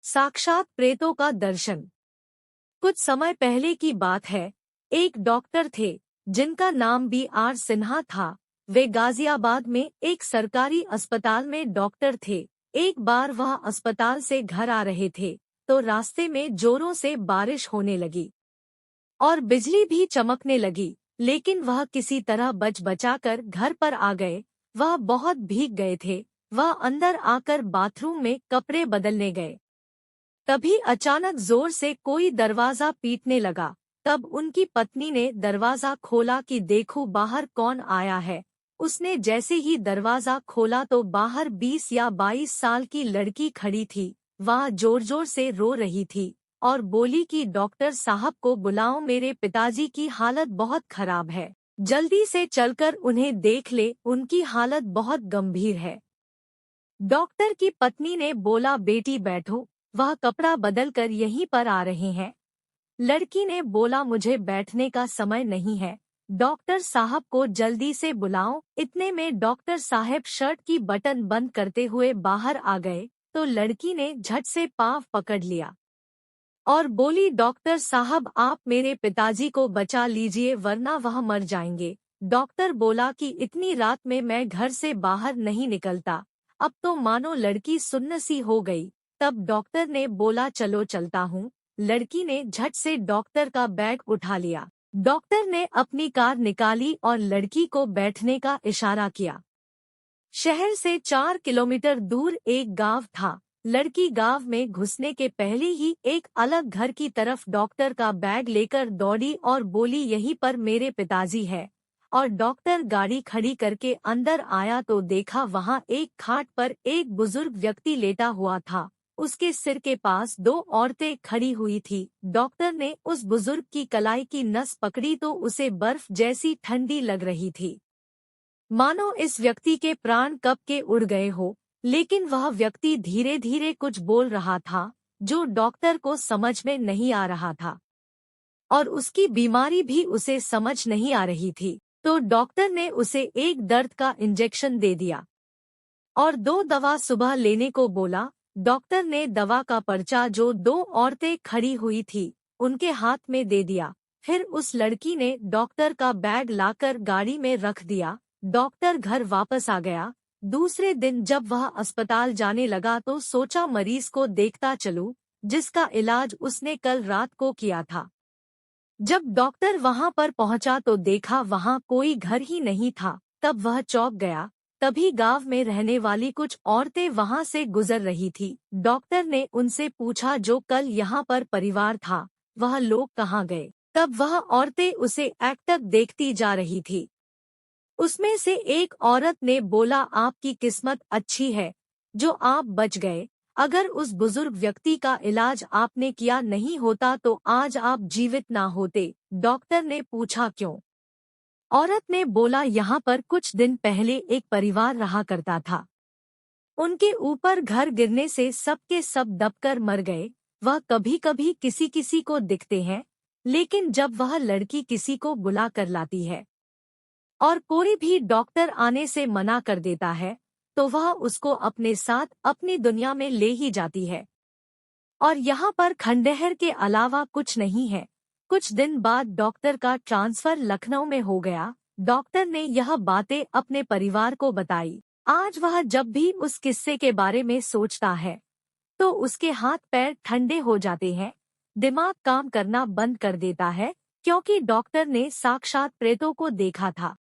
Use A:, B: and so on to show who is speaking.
A: साक्षात प्रेतों का दर्शन। कुछ समय पहले की बात है। एक डॉक्टर थे जिनका नाम B.R. सिन्हा था। वे गाजियाबाद में एक सरकारी अस्पताल में डॉक्टर थे। एक बार वह अस्पताल से घर आ रहे थे तो रास्ते में जोरों से बारिश होने लगी और बिजली भी चमकने लगी, लेकिन वह किसी तरह बच बचाकर घर पर आ गए। वह बहुत भीग गए थे। वह अंदर आकर बाथरूम में कपड़े बदलने गए। तभी अचानक जोर से कोई दरवाजा पीटने लगा। तब उनकी पत्नी ने दरवाजा खोला कि देखो बाहर कौन आया है। उसने जैसे ही दरवाजा खोला तो बाहर 20 या 22 साल की लड़की खड़ी थी। वह जोर जोर से रो रही थी और बोली कि डॉक्टर साहब को बुलाओ, मेरे पिताजी की हालत बहुत खराब है, जल्दी से चलकर उन्हें देख ले, उनकी हालत बहुत गंभीर है। डॉक्टर की पत्नी ने बोला, बेटी बैठो, वह कपड़ा बदलकर यहीं पर आ रहे हैं। लड़की ने बोला, मुझे बैठने का समय नहीं है, डॉक्टर साहब को जल्दी से बुलाओ। इतने में डॉक्टर साहब शर्ट की बटन बंद करते हुए बाहर आ गए तो लड़की ने झट से पाँव पकड़ लिया और बोली, डॉक्टर साहब आप मेरे पिताजी को बचा लीजिए वरना वह मर जाएंगे। डॉक्टर बोला कि इतनी रात में मैं घर से बाहर नहीं निकलता। अब तो मानो लड़की सुन्न सी हो गई। तब डॉक्टर ने बोला, चलो चलता हूँ। लड़की ने झट से डॉक्टर का बैग उठा लिया। डॉक्टर ने अपनी कार निकाली और लड़की को बैठने का इशारा किया। शहर से 4 किलोमीटर दूर एक गांव था। लड़की गांव में घुसने के पहले ही एक अलग घर की तरफ डॉक्टर का बैग लेकर दौड़ी और बोली, यहीं पर मेरे पिताजी है। और डॉक्टर गाड़ी खड़ी करके अंदर आया तो देखा वहां एक खाट पर एक बुजुर्ग व्यक्ति लेटा हुआ था। उसके सिर के पास 2 औरतें खड़ी हुई थी। डॉक्टर ने उस बुजुर्ग की कलाई की नस पकड़ी तो उसे बर्फ जैसी ठंडी लग रही थी, मानो इस व्यक्ति के प्राण कब के उड़ गए हो। लेकिन वह व्यक्ति धीरे धीरे कुछ बोल रहा था जो डॉक्टर को समझ में नहीं आ रहा था और उसकी बीमारी भी उसे समझ नहीं आ रही थी। तो डॉक्टर ने उसे एक दर्द का इंजेक्शन दे दिया और 2 दवा सुबह लेने को बोला। डॉक्टर ने दवा का पर्चा जो 2 औरतें खड़ी हुई थी उनके हाथ में दे दिया। फिर उस लड़की ने डॉक्टर का बैग लाकर गाड़ी में रख दिया। डॉक्टर घर वापस आ गया। दूसरे दिन जब वह अस्पताल जाने लगा तो सोचा मरीज को देखता चलूं, जिसका इलाज उसने कल रात को किया था। जब डॉक्टर वहां पर पहुंचा तो देखा वहां कोई घर ही नहीं था। तब वह चौंक गया। तभी गांव में रहने वाली कुछ औरतें वहां से गुजर रही थी। डॉक्टर ने उनसे पूछा, जो कल यहाँ पर परिवार था वह लोग कहाँ गए। तब वह औरतें उसे एकटक देखती जा रही थी। उसमें से एक औरत ने बोला, आपकी किस्मत अच्छी है जो आप बच गए। अगर उस बुजुर्ग व्यक्ति का इलाज आपने किया नहीं होता तो आज आप जीवित ना होते। डॉक्टर ने पूछा, क्यों? औरत ने बोला, यहाँ पर कुछ दिन पहले एक परिवार रहा करता था। उनके ऊपर घर गिरने से सबके सब दबकर मर गए। वह कभी कभी किसी किसी को दिखते हैं, लेकिन जब वह लड़की किसी को बुला कर लाती है और कोई भी डॉक्टर आने से मना कर देता है तो वह उसको अपने साथ अपनी दुनिया में ले ही जाती है। और यहाँ पर खंडहर के अलावा कुछ नहीं है। कुछ दिन बाद डॉक्टर का ट्रांसफर लखनऊ में हो गया। डॉक्टर ने यह बातें अपने परिवार को बताई। आज वह जब भी उस किस्से के बारे में सोचता है तो उसके हाथ पैर ठंडे हो जाते हैं, दिमाग काम करना बंद कर देता है, क्योंकि डॉक्टर ने साक्षात प्रेतों को देखा था।